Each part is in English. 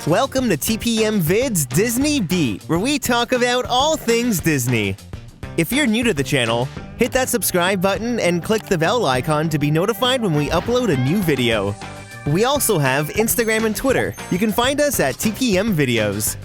Welcome to TPM Vid's Disney Beat, where we talk about all things Disney. If you're new to the channel, hit that subscribe button and click the bell icon to be notified when we upload a new video. We also have Instagram and Twitter. You can find us at TPM Videos.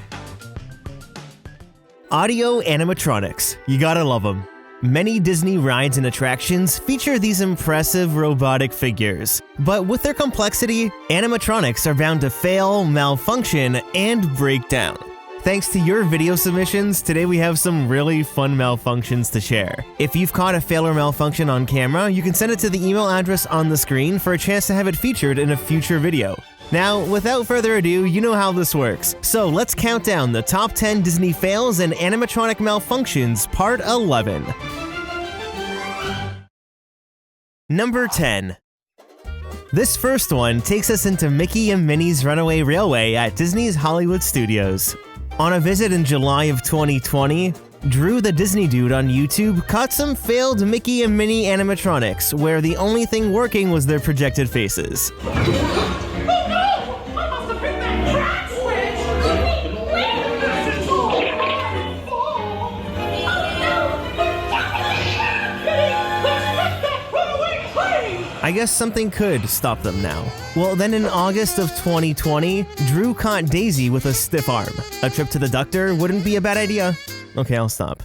Audio animatronics. You gotta love them. Many Disney rides and attractions feature these impressive robotic figures. But with their complexity, animatronics are bound to fail, malfunction, and break down. Thanks to your video submissions, today we have some really fun malfunctions to share. If you've caught a fail or malfunction on camera, you can send it to the email address on the screen for a chance to have it featured in a future video. Now, without further ado, you know how this works. So let's count down the top 10 Disney fails and animatronic malfunctions, part 11. Number 10. This first one takes us into Mickey and Minnie's Runaway Railway at Disney's Hollywood Studios. On a visit in July of 2020, Drew the Disney Dude on YouTube caught some failed Mickey and Minnie animatronics, where the only thing working was their projected faces. I guess something could stop them now. Well, then in August of 2020, Drew caught Daisy with a stiff arm. A trip to the doctor wouldn't be a bad idea. Okay, I'll stop.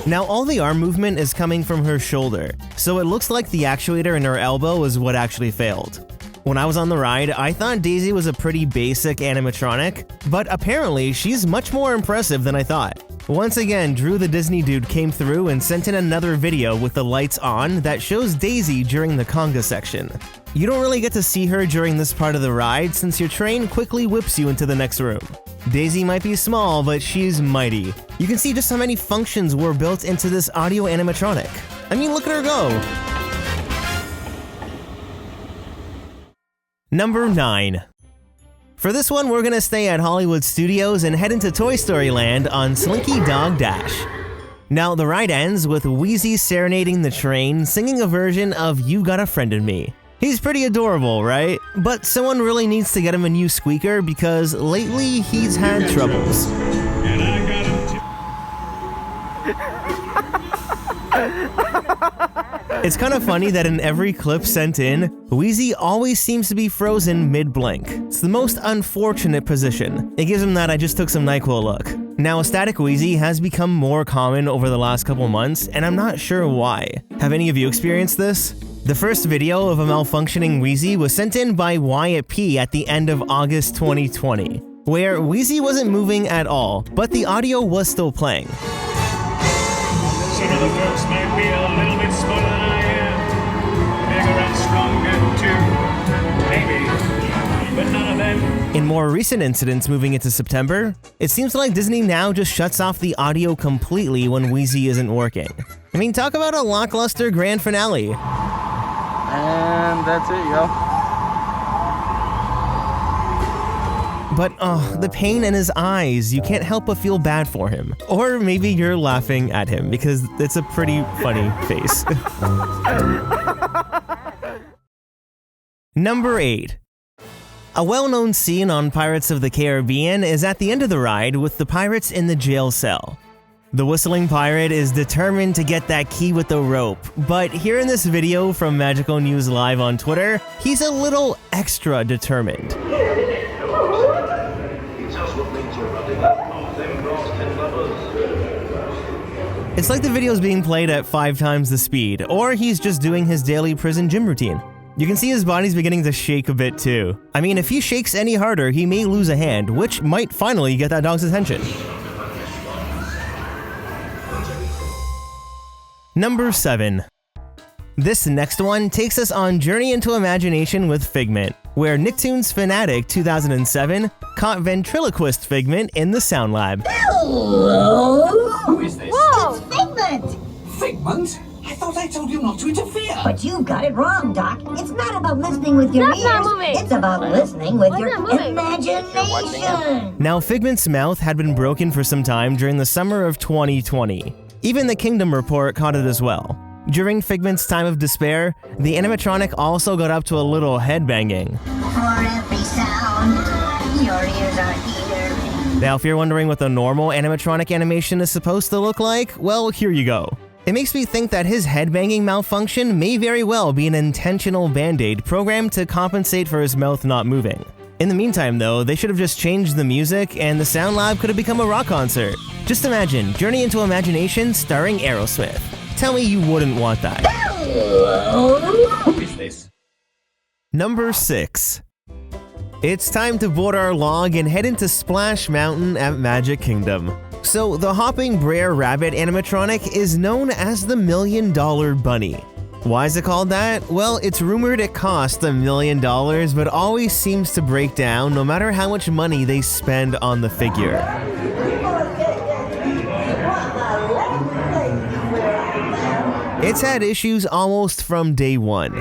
Now all the arm movement is coming from her shoulder, so it looks like the actuator in her elbow is what actually failed. When I was on the ride, I thought Daisy was a pretty basic animatronic, but apparently she's much more impressive than I thought. Once again, Drew the Disney Dude came through and sent in another video with the lights on that shows Daisy during the conga section. You don't really get to see her during this part of the ride since your train quickly whips you into the next room. Daisy might be small, but she's mighty. You can see just how many functions were built into this audio animatronic. I mean, look at her go! Number 9. For this one, we're gonna stay at Hollywood Studios and head into Toy Story Land on Slinky Dog Dash. Now, the ride ends with Weezy serenading the train, singing a version of You Got a Friend in Me. He's pretty adorable, right? But someone really needs to get him a new squeaker because lately he's had troubles. And I got him. It's kind of funny that in every clip sent in, Weezy always seems to be frozen mid-blink. It's the most unfortunate position. It gives him that I just took some NyQuil look. Now, a static Weezy has become more common over the last couple months, and I'm not sure why. Have any of you experienced this? The first video of a malfunctioning Weezy was sent in by Wyatt P at the end of August 2020, where Weezy wasn't moving at all, but the audio was still playing. Some of the folks might be a little bit smaller than I am. Bigger and stronger too. Maybe. But none of them. In more recent incidents moving into September, it seems like Disney now just shuts off the audio completely when Weezy isn't working. I mean, talk about a lackluster grand finale. And that's it, yo. But the pain in his eyes, you can't help but feel bad for him. Or maybe you're laughing at him because it's a pretty funny face. Number 8. A well-known scene on Pirates of the Caribbean is at the end of the ride with the pirates in the jail cell. The whistling pirate is determined to get that key with the rope, but here in this video from Magical News Live on Twitter, he's a little extra determined. It's like the video's being played at 5 times the speed, or he's just doing his daily prison gym routine. You can see his body's beginning to shake a bit too. I mean, if he shakes any harder, he may lose a hand, which might finally get that dog's attention. Number 7. This next one takes us on Journey into Imagination with Figment, where Nicktoons Fanatic 2007 caught ventriloquist Figment in the Sound Lab. Hello? Who is this? Whoa! It's Figment! Figment? I thought I told you not to interfere. But you got it wrong, Doc. It's not about listening with your ears. Not moving. It's about listening with your not moving? imagination. Now, Figment's mouth had been broken for some time during the summer of 2020. Even the Kingdom Report caught it as well. During Figment's time of despair, the animatronic also got up to a little headbanging. For every sound, your ears are here. Now, if you're wondering what the normal animatronic animation is supposed to look like, well, here you go. It makes me think that his headbanging malfunction may very well be an intentional band-aid programmed to compensate for his mouth not moving. In the meantime, though, they should have just changed the music and the Sound Lab could have become a rock concert. Just imagine, Journey into Imagination starring Aerosmith. Tell me you wouldn't want that. Who is this? Number 6. It's time to board our log and head into Splash Mountain at Magic Kingdom. So, the hopping Brer Rabbit animatronic is known as the $1 Million Bunny. Why is it called that? Well, it's rumored it cost $1 million, but always seems to break down no matter how much money they spend on the figure. It's had issues almost from day one.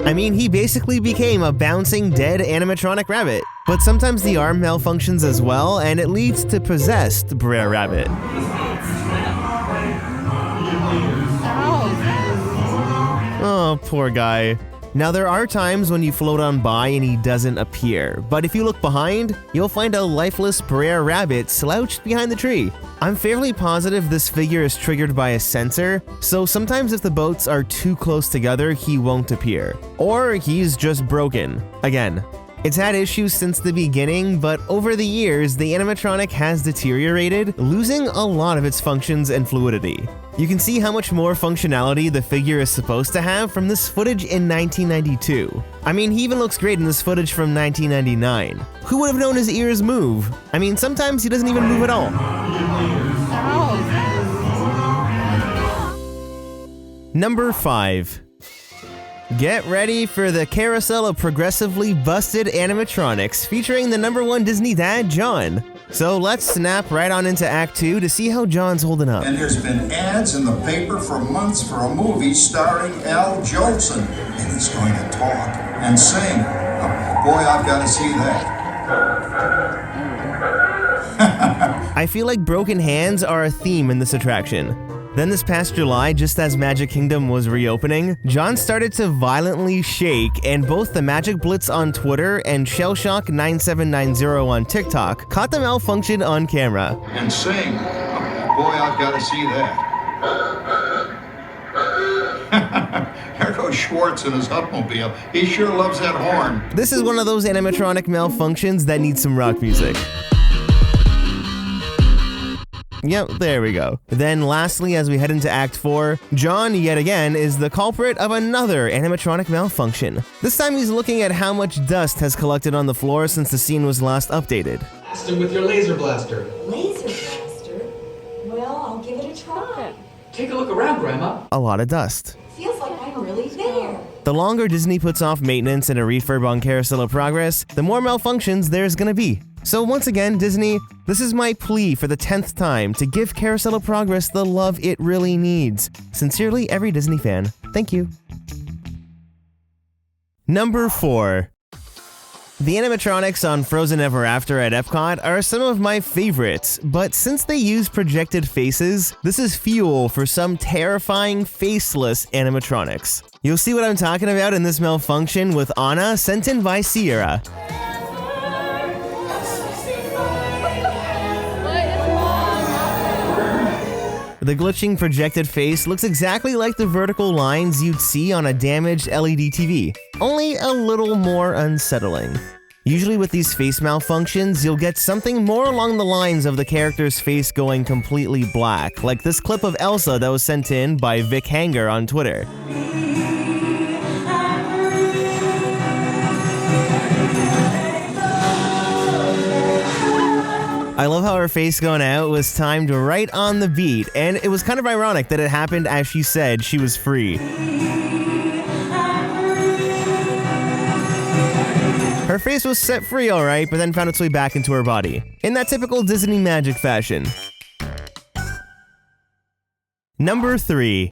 I mean, he basically became a bouncing dead animatronic rabbit. But sometimes the arm malfunctions as well, and it leads to possessed Brer Rabbit. Oh, poor guy. Now, there are times when you float on by and he doesn't appear, but if you look behind, you'll find a lifeless Brer Rabbit slouched behind the tree. I'm fairly positive this figure is triggered by a sensor, so sometimes if the boats are too close together, he won't appear. Or he's just broken. Again, it's had issues since the beginning, but over the years, the animatronic has deteriorated, losing a lot of its functions and fluidity. You can see how much more functionality the figure is supposed to have from this footage in 1992. I mean, he even looks great in this footage from 1999. Who would have known his ears move? I mean, sometimes he doesn't even move at all. Number 5. Get ready for the Carousel of Progressively Busted Animatronics featuring the #1 Disney dad, John. So let's snap right on into Act 2 to see how John's holding up. And there's been ads in the paper for months for a movie starring Al Jolson. And he's going to talk and sing. Oh, boy, I've got to see that. I feel like broken hands are a theme in this attraction. Then this past July, just as Magic Kingdom was reopening, John started to violently shake, and both the Magic Blitz on Twitter and Shellshock9790 on TikTok caught the malfunction on camera. And sing. Oh, boy, I've got to see that. There goes Schwartz in his Hupmobile. He sure loves that horn. This is one of those animatronic malfunctions that needs some rock music. Yep, there we go. Then lastly, as we head into Act 4, John, yet again, is the culprit of another animatronic malfunction. This time he's looking at how much dust has collected on the floor since the scene was last updated. Blast him with your laser blaster. Laser blaster? Well, I'll give it a try. Take a look around, Grandma. A lot of dust. Feels like I'm really there. The longer Disney puts off maintenance and a refurb on Carousel of Progress, the more malfunctions there's gonna be. So once again, Disney, this is my plea for the 10th time to give Carousel of Progress the love it really needs. Sincerely, every Disney fan. Thank you. Number 4. The animatronics on Frozen Ever After at Epcot are some of my favorites, but since they use projected faces, this is fuel for some terrifying faceless animatronics. You'll see what I'm talking about in this malfunction with Anna, sent in by Sierra. The glitching projected face looks exactly like the vertical lines you'd see on a damaged LED TV, only a little more unsettling. Usually with these face malfunctions, you'll get something more along the lines of the character's face going completely black, like this clip of Elsa that was sent in by Vic Hanger on Twitter. I love how her face going out was timed right on the beat, and it was kind of ironic that it happened as she said she was free. Her face was set free alright, but then found its way back into her body, in that typical Disney magic fashion. Number 3.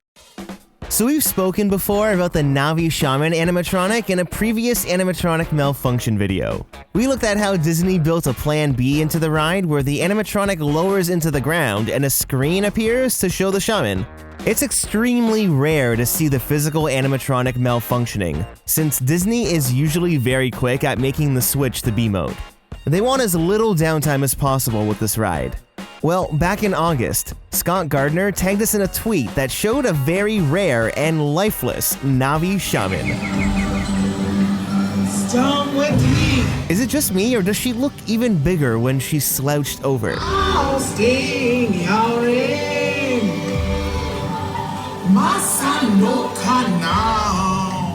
So we've spoken before about the Navi Shaman animatronic in a previous animatronic malfunction video. We looked at how Disney built a plan B into the ride where the animatronic lowers into the ground and a screen appears to show the shaman. It's extremely rare to see the physical animatronic malfunctioning, since Disney is usually very quick at making the switch to B mode. They want as little downtime as possible with this ride. Well, back in August, Scott Gardner tagged us in a tweet that showed a very rare and lifeless Navi Shaman. Stop with me! Is it just me, or does she look even bigger when she's slouched over? I'll sting your ring. My son no can now.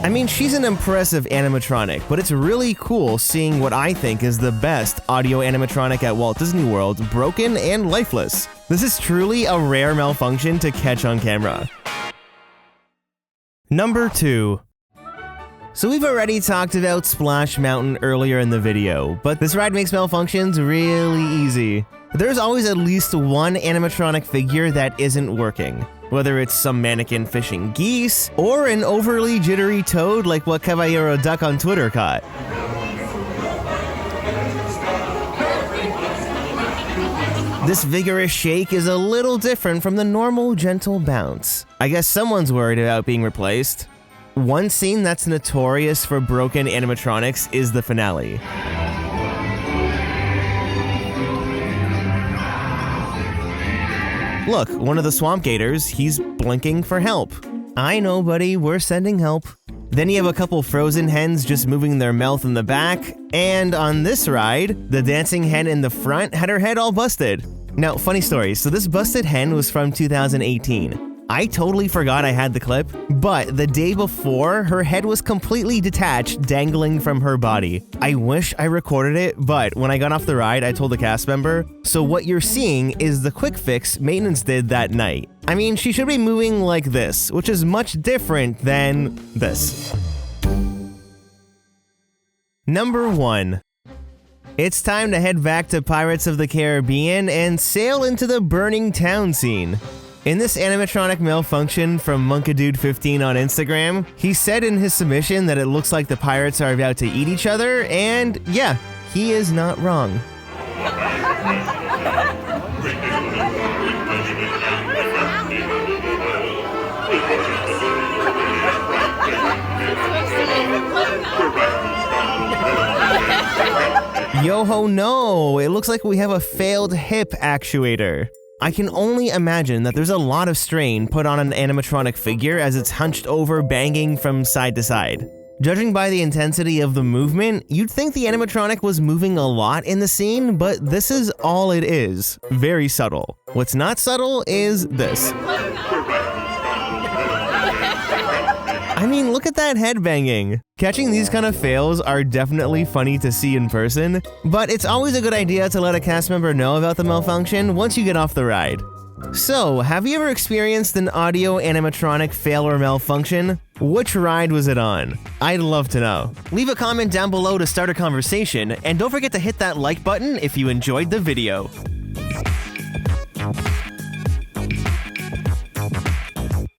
I mean, she's an impressive animatronic, but it's really cool seeing what I think is the best audio animatronic at Walt Disney World broken and lifeless. This is truly a rare malfunction to catch on camera. Number 2. So we've already talked about Splash Mountain earlier in the video, but this ride makes malfunctions really easy. There's always at least one animatronic figure that isn't working. Whether it's some mannequin fishing geese, or an overly jittery toad like what Caballero Duck on Twitter caught. This vigorous shake is a little different from the normal gentle bounce. I guess someone's worried about being replaced. One scene that's notorious for broken animatronics is the finale. Look, one of the swamp gators, he's blinking for help. I know, buddy, we're sending help. Then you have a couple frozen hens just moving their mouth in the back, and on this ride, the dancing hen in the front had her head all busted. Now, funny story, so this busted hen was from 2018. I totally forgot I had the clip, but the day before, her head was completely detached, dangling from her body. I wish I recorded it, but when I got off the ride, I told the cast member, so what you're seeing is the quick fix maintenance did that night. I mean, she should be moving like this, which is much different than this. Number 1. It's time to head back to Pirates of the Caribbean and sail into the burning town scene. In this animatronic malfunction from Monkadude15 on Instagram, he said in his submission that it looks like the pirates are about to eat each other, and yeah, he is not wrong. Yo ho no, it looks like we have a failed hip actuator. I can only imagine that there's a lot of strain put on an animatronic figure as it's hunched over, banging from side to side. Judging by the intensity of the movement, you'd think the animatronic was moving a lot in the scene, but this is all it is. Very subtle. What's not subtle is this. I mean, look at that head banging. Catching these kind of fails are definitely funny to see in person, but it's always a good idea to let a cast member know about the malfunction once you get off the ride. So, have you ever experienced an audio animatronic fail or malfunction? Which ride was it on? I'd love to know. Leave a comment down below to start a conversation, and don't forget to hit that like button if you enjoyed the video.